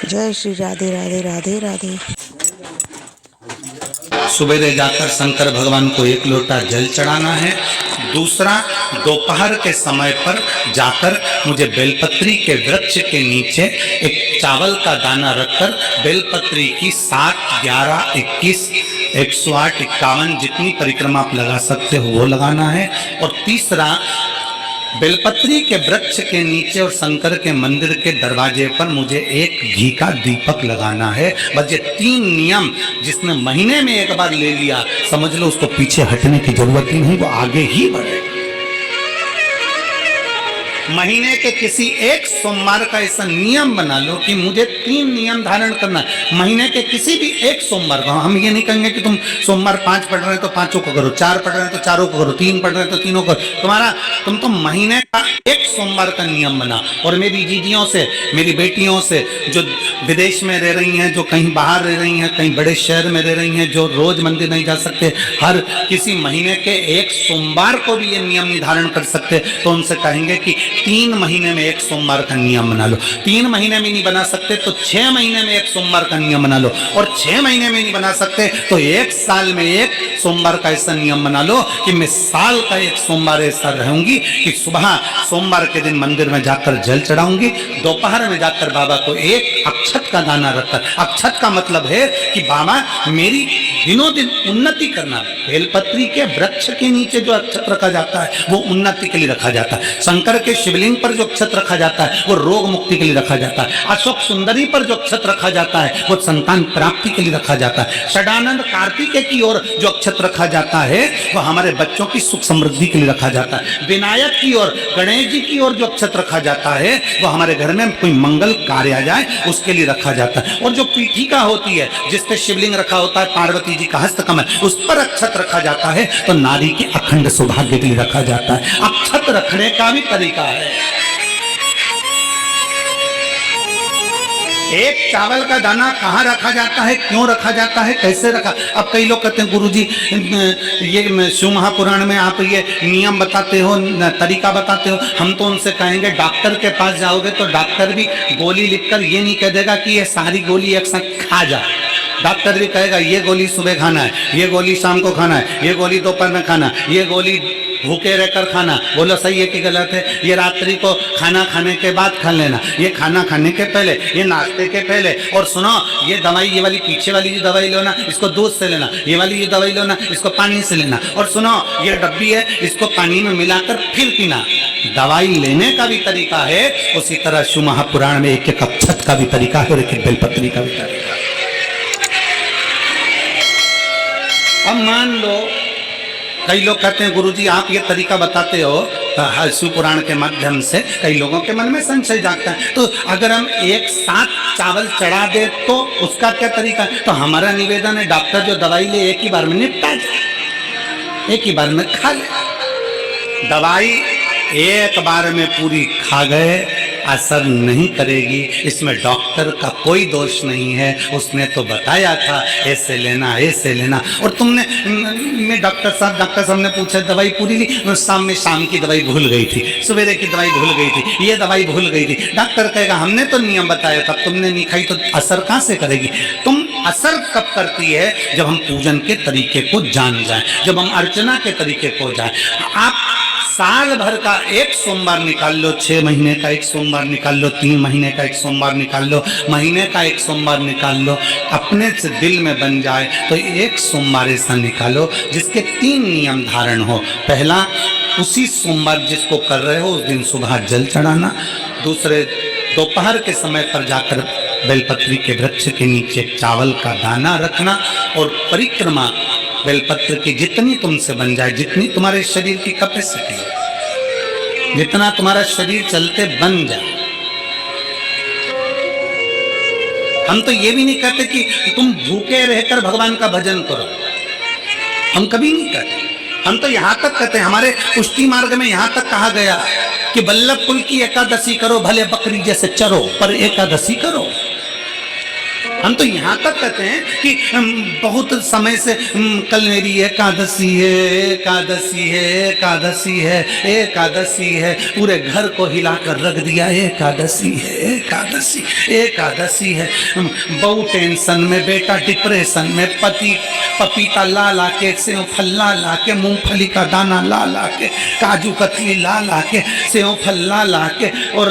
जय श्री राधे राधे राधे राधे। सुबेरे जाकर शंकर भगवान को 1 लोटा जल चढ़ाना है। दूसरा, दोपहर के समय पर जाकर मुझे बेलपत्री के वृक्ष के नीचे एक चावल का दाना रखकर बेलपत्री की 7, 11, 21, 108, 51 जितनी परिक्रमा आप लगा सकते हो वो लगाना है। और तीसरा, बेलपत्री के वृक्ष के नीचे और शंकर के मंदिर के दरवाजे पर मुझे एक घी का दीपक लगाना है। बस ये 3 नियम जिसने महीने में एक बार ले लिया, समझ लो उसको पीछे हटने की जरूरत ही नहीं, वो आगे ही बढ़े। महीने के किसी एक सोमवार का ऐसा नियम बना लो कि मुझे 3 नियम धारण करना है। महीने के किसी भी एक सोमवार को हम ये नहीं कहेंगे कि तुम सोमवार 5 पढ़ रहे हो तो 5 को करो, 4 पढ़ रहे हो तो 4 को करो, 3 पढ़ रहे हो तो 3 को करो। तुम तो महीने का एक सोमवार का नियम बना। और मेरी जीजियों से, मेरी बेटियों से जो विदेश में रह रही हैं, जो कहीं बाहर रह रही हैं, कहीं बड़े शहर में रह रही हैं, जो रोज मंदिर नहीं जा सकते, हर किसी महीने के एक सोमवार को भी ये नियम निर्धारण कर सकते, तो उनसे कहेंगे कि 3 महीने में एक सोमवार का नियम बना लो। 3 महीने में नहीं बना सकते तो 6 महीने में एक सोमवार का नियम बना लो। और 6 महीने में नहीं बना सकते तो 1 साल में एक सोमवार का ऐसा नियम बना लो कि मैं साल का एक सोमवार ऐसा रहूंगी कि सुबह सोमवार के दिन मंदिर में जाकर जल चढ़ाऊंगी, दोपहर में जाकर बाबा को एक अक्षत का दाना रखकर, अक्षत का मतलब है कि बाबा मेरी दिनों दिन उन्नति करना। बेलपत्री के वृक्ष के नीचे जो अक्षत रखा जाता है वो उन्नति के लिए रखा जाता है। शंकर के शिवलिंग पर जो अक्षत रखा जाता है वो रोग मुक्ति के लिए रखा जाता है। अशोक सुंदरी पर जो अक्षत रखा जाता है वो संतान प्राप्ति के लिए रखा जाता है। षडानंद कार्तिकेय की ओर जो अक्षत रखा जाता है वो हमारे बच्चों की सुख समृद्धि के लिए रखा जाता है। विनायक की ओर, गणेश जी की ओर जो अक्षत रखा जाता है वो हमारे घर में कोई मंगल कार्य आ जाए उसके लिए रखा जाता है। और जो पीठिका होती है जिस पे शिवलिंग रखा होता है, पार्वती जी का हस्तकमल, उस पर अक्षत रखा जाता है तो नारी के अखंड सौभाग्य के लिए रखा जाता है। अक्षत रखने का भी तरीका है। एक चावल का दाना कहाँ रखा जाता है, क्यों रखा जाता है, कैसे रखा। अब कई लोग कहते हैं गुरुजी ये शिव महापुराण में आप ये नियम बताते हो, तरीका बताते हो। हम तो उनसे कहेंगे डॉक्टर के पास जाओगे तो डॉक्टर भी गोली लिखकर ये नहीं कह देगा कि ये सारी गोली एक साथ खा जा। डॉक्टर भी कहेगा ये गोली सुबह खाना है, ये गोली शाम को खाना है, ये गोली दोपहर में खाना, ये गोली भूखे रहकर खाना। बोलो सही है कि गलत है? ये रात्रि को खाना खाने के बाद खा लेना, ये खाना खाने के पहले, ये नाश्ते के पहले। और सुनो, ये दवाई, ये वाली पीछे वाली जो दवाई लो ना इसको दूध से लेना, ये वाली ये दवाई लो ना इसको पानी से लेना। और सुनो, ये डब्बी है इसको पानी में मिलाकर फिर पीना। दवाई लेने का भी तरीका है, उसी तरह शिव महापुराण में एक एक अक्षत का भी तरीका है और एक एक बेलपत्री का भी तरीका है। अब मान लो कई लोग कहते हैं गुरुजी आप ये तरीका बताते हो शिव पुराण के माध्यम से, कई लोगों के मन में संशय जागता है, तो अगर हम एक साथ चावल चढ़ा दे तो उसका क्या तरीका है? तो हमारा निवेदन है डॉक्टर जो दवाई ले एक ही बार में निपटा जाए, एक ही बार में खा ले। दवाई एक बार में पूरी खा गए असर नहीं करेगी, इसमें डॉक्टर का कोई दोष नहीं है। उसने तो बताया था ऐसे लेना, ऐसे लेना। और तुमने मैं डॉक्टर साहब ने पूछा दवाई पूरी ली, शाम की दवाई भूल गई थी, सवेरे की दवाई भूल गई थी, ये दवाई भूल गई थी। डॉक्टर कहेगा हमने तो नियम बताया था, तुमने नहीं खाई तो असर कहाँ से करेगी? तुम असर कब करती है? जब हम पूजन के तरीके को जान जाए, जब हम अर्चना के तरीके को जाए। आप साल भर का एक सोमवार निकाल लो, 6 महीने का एक सोमवार निकाल लो, 3 महीने का एक सोमवार निकाल लो, महीने का एक सोमवार निकाल लो, अपने से दिल में बन जाए तो एक सोमवार ऐसा निकालो जिसके 3 नियम धारण हो। पहला, उसी सोमवार जिसको कर रहे हो उस दिन सुबह जल चढ़ाना। दूसरे, दोपहर के समय पर जाकर बेलपत्री के वृक्ष के नीचे चावल का दाना रखना। और परिक्रमा बेलपत्र की जितनी तुमसे बन जाए, जितनी तुम्हारे शरीर की कैपेसिटी, जितना तुम्हारा शरीर चलते बन जाए। हम तो ये भी नहीं कहते कि तुम भूखे रहकर भगवान का भजन करो, हम कभी नहीं कहते। हम तो यहाँ तक कहते हैं, हमारे पुष्टि मार्ग में यहाँ तक कहा गया कि वल्लभ कुल की एकादशी करो, भले बकरी जैसे चरो पर एकादशी करो। हम तो यहाँ तक कहते हैं कि बहुत समय से कल मेरी एकादशी है, एकादशी है, एकादशी है, एकादशी है, पूरे घर को हिलाकर रख दिया, एकादशी है, एकादशी, एकादशी है। बहू टेंशन में, बेटा डिप्रेशन में, पति पपीता ला ला के, सेव फल ला ला के, मूंगफली का दाना ला ला के, काजू कतली ला ला के, सेव फल ला ला के, और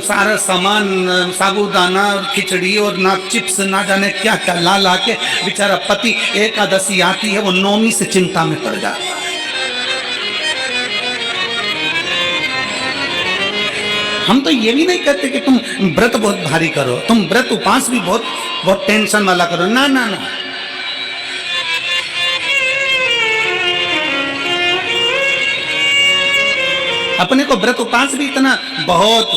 सारा सामान साबूदाना और खिचड़ी और ना चिप्स ना जाने क्या क्या ला ला के, बेचारा पति एकादशी आती है वो नौमी से चिंता में पड़ जाता है। हम तो ये भी नहीं कहते कि तुम व्रत बहुत भारी करो, तुम व्रत उपास भी बहुत बहुत टेंशन वाला करो, ना ना ना। अपने को व्रत उपास भी इतना बहुत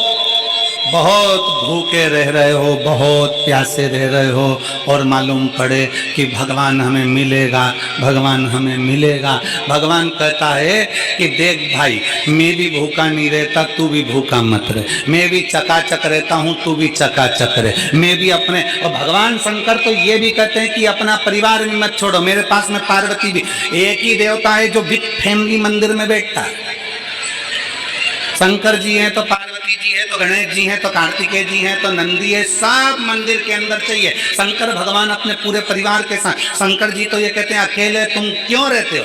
बहुत भूखे रह रहे हो, बहुत प्यासे रह रहे हो, और मालूम पड़े कि भगवान हमें मिलेगा, भगवान हमें मिलेगा। भगवान कहता है कि देख भाई, मैं भी भूखा नहीं रहता, तू भी भूखा मत रहे, मैं भी चकाचक रहता हूँ, तू भी चकाचक रहे, मैं भी अपने। और भगवान शंकर तो ये भी कहते हैं कि अपना परिवार भी मत छोड़ो। मेरे पास में पार्वती भी, एक ही देवता है जो बिग फैमिली मंदिर में बैठता है। शंकर जी हैं तो पार्वती जी है, तो गणेश जी हैं, तो कार्तिकेय जी हैं, तो नंदी है, सब मंदिर के अंदर चाहिए। शंकर भगवान अपने पूरे परिवार के साथ। शंकर जी तो ये कहते हैं अकेले तुम क्यों रहते हो?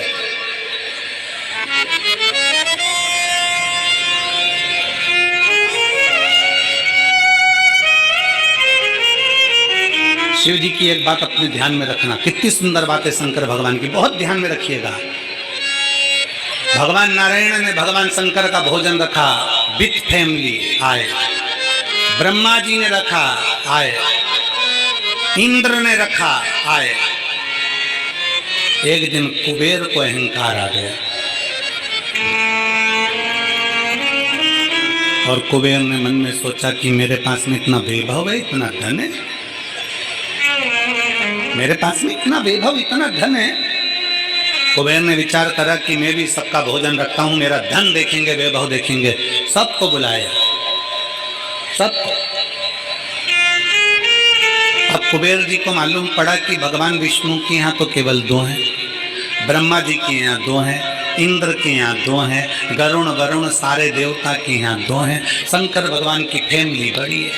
शिव जी की एक बात अपने ध्यान में रखना, कितनी सुंदर बात है शंकर भगवान की, बहुत ध्यान में रखिएगा। भगवान नारायण ने भगवान शंकर का भोजन रखा, विथ फैमिली आए। ब्रह्मा जी ने रखा, आए। इंद्र ने रखा, आए। एक दिन कुबेर को अहंकार आ गया और कुबेर ने मन में सोचा कि मेरे पास में इतना वैभव है, इतना धन है, मेरे पास में इतना वैभव, इतना धन है। कुबेर ने विचार करा कि मैं भी सबका भोजन रखता हूं, मेरा धन देखेंगे, वैभव देखेंगे। सबको बुलाया, सबको। अब कुबेर जी को मालूम पड़ा कि भगवान विष्णु के यहाँ तो केवल 2 हैं, ब्रह्मा जी के यहाँ 2 हैं, इंद्र के यहाँ 2 हैं, गरुण वरुण सारे देवता के यहाँ 2 हैं, शंकर भगवान की फैमिली बड़ी है।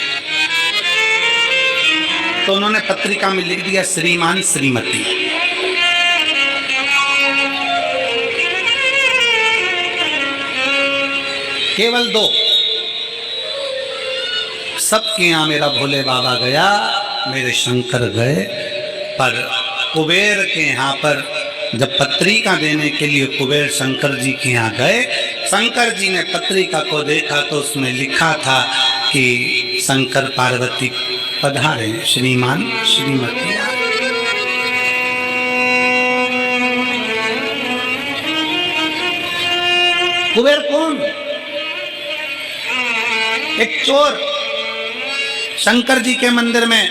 तो उन्होंने पत्रिका में लिख दिया, श्रीमान श्रीमती। केवल 2। सबके यहाँ मेरा भोले बाबा गया, मेरे शंकर गए, पर कुबेर के यहाँ पर जब पत्रिका देने के लिए कुबेर शंकर जी के यहाँ गए, शंकर जी ने पत्रिका को देखा तो उसमें लिखा था कि शंकर पार्वती पधारे, श्रीमान श्रीमती। कुबेर कौन? एक चोर शंकर जी के मंदिर में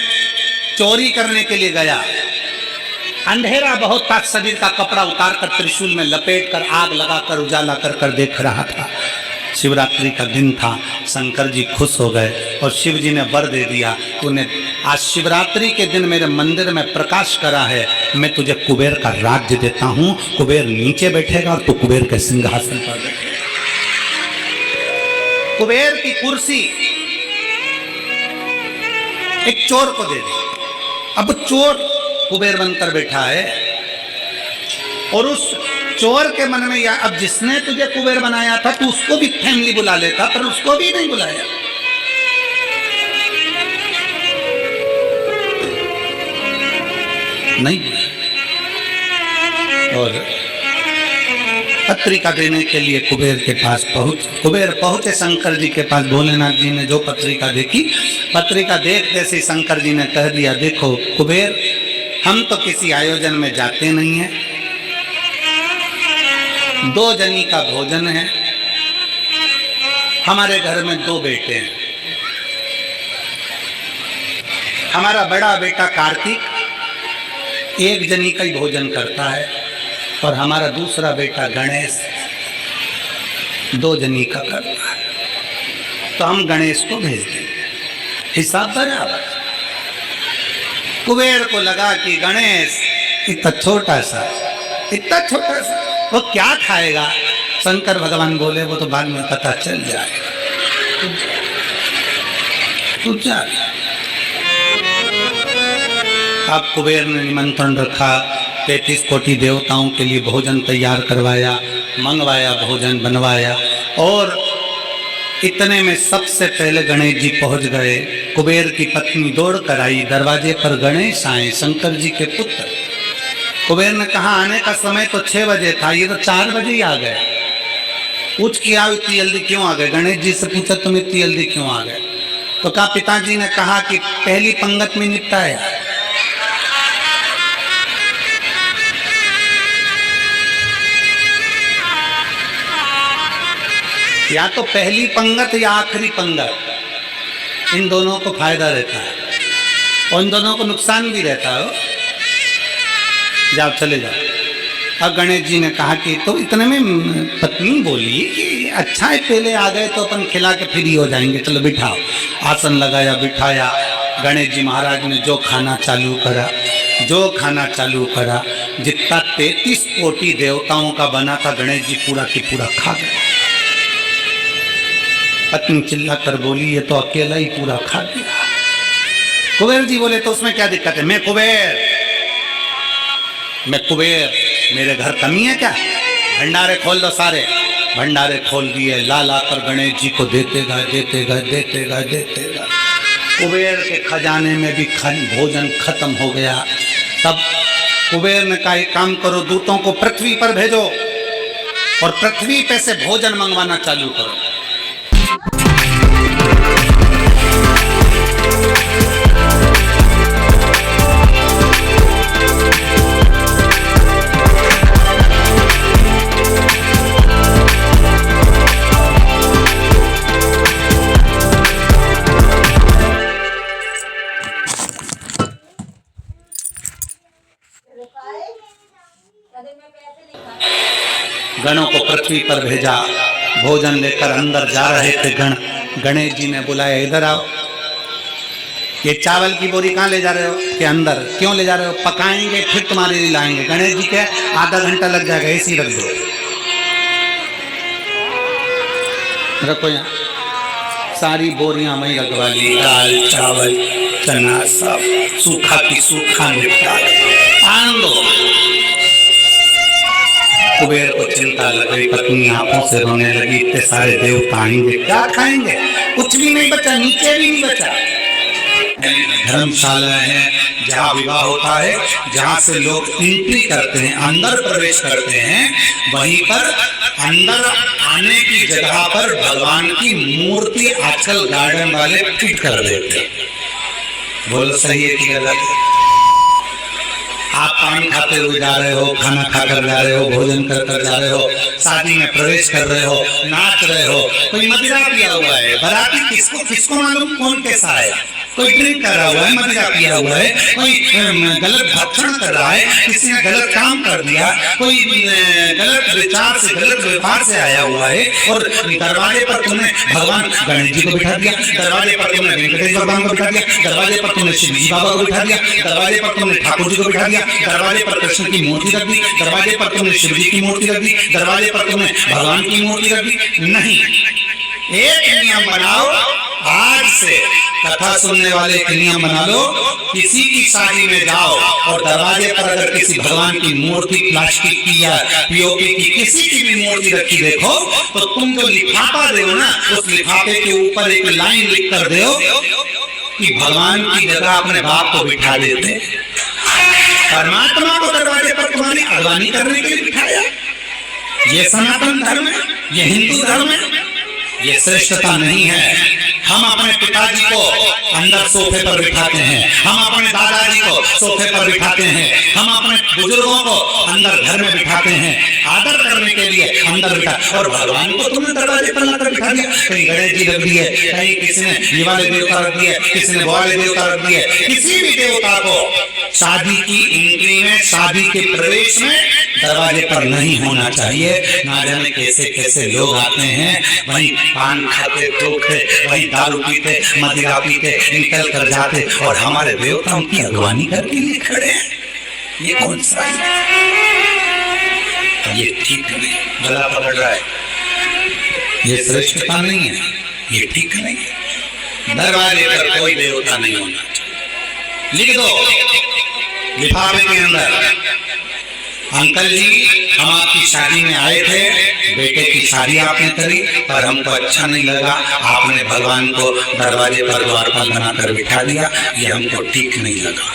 चोरी करने के लिए गया। अंधेरा बहुत था, शरीर का कपड़ा उतारकर त्रिशूल में लपेटकर आग लगाकर उजाला कर देख रहा था। शिवरात्रि का दिन था, शंकर जी खुश हो गए और शिव जी ने वर दे दिया, तूने आज शिवरात्रि के दिन मेरे मंदिर में प्रकाश करा है, मैं तुझे कुबेर का राज्य देता हूं। कुबेर नीचे बैठेगा और तू कुबेर के सिंहासन पर बैठेगा। कुबेर की कुर्सी एक चोर को दे दी। अब चोर कुबेर बनकर बैठा है और उस चोर के मन में या अब जिसने तुझे कुबेर बनाया था तू उसको भी फैमिली बुला लेता, पर उसको भी नहीं बुलाया। नहीं। और पत्रिका देने के लिए कुबेर के पास कुबेर पहुंचे शंकर जी के पास। भोलेनाथ जी ने जो पत्रिका देखी, पत्रिका देखते से शंकर जी ने कह दिया, देखो कुबेर, हम तो किसी आयोजन में जाते नहीं हैं, 2 जनी का भोजन है, हमारे घर में 2 बेटे हैं, हमारा बड़ा बेटा कार्तिक 1 जनी का ही भोजन करता है और हमारा दूसरा बेटा गणेश 2 जनी का करता है, तो हम गणेश को भेज देंगे, हिसाब बराबर। कुबेर को लगा कि गणेश इतना छोटा सा वो क्या खाएगा। शंकर भगवान बोले वो तो बाद में पता चल जाएगा, तू जा। अब कुबेर ने निमंत्रण रखा, 33 कोटि देवताओं के लिए भोजन तैयार करवाया, मंगवाया, भोजन बनवाया। और इतने में सबसे पहले गणेश जी पहुंच गए। कुबेर की पत्नी दौड़ कर आई, दरवाजे पर गणेश आए, शंकर जी के पुत्र। कुबेर ने कहा आने का समय तो 6 बजे था, ये तो 4 बजे ही आ गए। पूछ किया इतनी जल्दी क्यों आ गए। गणेश जी से पूछा तुम इतनी जल्दी क्यों आ गए। तो कहा पिताजी ने कहा कि पहली पंगत में निपटाया। या तो पहली पंगत या आखिरी पंगत, इन दोनों को फायदा रहता है और इन दोनों को नुकसान भी रहता है। जाओ चले जाओ। अब गणेश जी ने कहा कि तो इतने में पत्नी बोली कि अच्छा है पहले आ गए तो अपन खिला के फ्री हो जाएंगे, चलो बिठाओ। आसन लगाया, बिठाया। गणेश जी महाराज ने जो खाना चालू करा, जितना 33 कोटि देवताओं का बना था गणेश जी पूरा की पूरा खा गए। पत्नी चिल्ला कर बोली ये तो अकेला ही पूरा खा गया। कुबेर जी बोले तो उसमें क्या दिक्कत है, मैं कुबेर, मेरे घर कमी है क्या। भंडारे खोल दो सारे। भंडारे खोल दिए, ला कर गणेश जी को देते गए। कुबेर के खजाने में भी भोजन खत्म हो गया। तब कुबेर ने कहा एक काम करो, दूतों को पृथ्वी पर भेजो और पृथ्वी पे से भोजन मंगवाना चालू करो। गणों को पृथ्वी पर भेजा। भोजन लेकर अंदर जा रहे थे गण। गणेश जी ने बुलाया इधर आओ। ये चावल की बोरी कहाँ ले जा रहे हो। कि अंदर। क्यों ले जा रहे हो। पकाएंगे फिर तुम्हारे लिए लाएंगे। गणेश जी के आधा घंटा लग जाएगा, ऐसी रख दो। रखो यहाँ सारी बोरियां वहीं रखवा ली। दाल चावल चना सब सूखा की सूखा निपटा आनंदो। कुबेर को चिंता लग गई, पत्नी आंखों से रोने लगी। इतने सारे देवता आएंगे, क्या खाएंगे। कुछ भी नहीं बचा, नीचे भी नहीं बचा। धर्मशाला है जहाँ विवाह होता है, जहाँ से लोग एंट्री करते हैं, अंदर प्रवेश करते हैं, वहीं पर अंदर आने की जगह पर भगवान की मूर्ति आजकल गार्डन वाले फिट कर देते हैं। बोलो सही है कि गलत। आप पान खाते हुए जा रहे हो, खाना खाकर जा रहे हो, भोजन कर जा रहे हो, शादी में प्रवेश कर रहे हो, नाच रहे हो, कोई मदिरा पिया हुआ है। बराती किसको मालूम कौन कैसा है। कोई ड्रिंक कर रहा हुआ है, मदिरा पिया हुआ है, कोई गलत भक्षण कर रहा है, किसी ने गलत काम कर दिया, कोई गलत विचार से गलत व्यवहार से आया हुआ है। और दरवाजे पर तुमने भगवान गणेश जी को बिठा दिया, दरवाजे पर तुमने वेंकटेश भगवान को बिठा दिया, दरवाजे पर तुमने शिव जी बाबा को बिठा दिया, दरवाजे पर तुमने ठाकुर जी को बिठा दिया, दरवाजे पर कृष्ण की मूर्ति रख दी, दरवाजे पर तुमने शिव जी की मूर्ति रख दी, दरवाजे पर तुमने भगवान की मूर्ति रख दी। नहीं, एक नियम बनाओ आज से। कथा सुनने वाले एक नियम बना लो, किसी की शादी में जाओ और दरवाजे पर अगर किसी भगवान की मूर्ति प्लास्टिक की या पीओपी की किसी की भी मूर्ति रखी देखो, तो तुम जो लिफाफा दो ना, उस लिफाफे के ऊपर एक लाइन लिख कर दो कि भगवान की जगह अपने बाप को बिठा देते। परमात्मा को दरवाजे पर तुम्हारी अगवानी करने के लिए बिठाया। ये सनातन धर्म है, ये हिंदू धर्म है, ये श्रेष्ठता नहीं है। हम अपने पिताजी को अंदर सोफे पर बिठाते हैं, हम अपने दादाजी को सोफे पर बिठाते हैं, हम अपने बुजुर्गों को अंदर घर में बिठाते हैं आदर करने के लिए अंदर बिठा। और भगवान को तुमने दरवाजे पर लाकर बिठा दिया। कहीं गणेश जी रख दिए, कहीं किसी ने ये वाले देवता रख दिए, किसी ने वो वाले देवता रख दिए। किसी भी देवता को शादी की एंट्री में, शादी के प्रवेश में दरवाजे पर नहीं होना चाहिए। ना जाने कैसे कैसे लोग आते हैं, वहीं पान खाते ठोकते, वहीं दारू पीते, मदिरा पीते, निकल कर जाते और हमारे देवताओं की अगवानी करके लिए खड़े हैं। ये कौन सा है? ये ठीक नहीं, गला पकड़ रहा है, ये श्रेष्ठता नहीं है, ये ठीक नहीं है। दरवाजे पर कोई देवता नहीं होना चाहिए। लिख दो लिफाफे के अंदर, अंकल जी हम आपकी शादी में आए थे, बेटे की शादी आपने करी पर हमको अच्छा नहीं लगा, आपने भगवान को दरवाजे पर द्वारपाल बनाकर बिठा दिया, ये हमको ठीक नहीं लगा।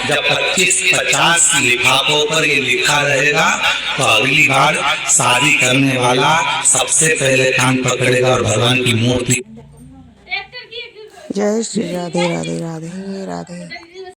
जब 25-50 लिफाफों पर ये लिखा रहेगा तो अगली बार शादी करने वाला सबसे पहले कान पकड़ेगा और भगवान की मूर्ति। जय श्री राधे राधे राधे राधे।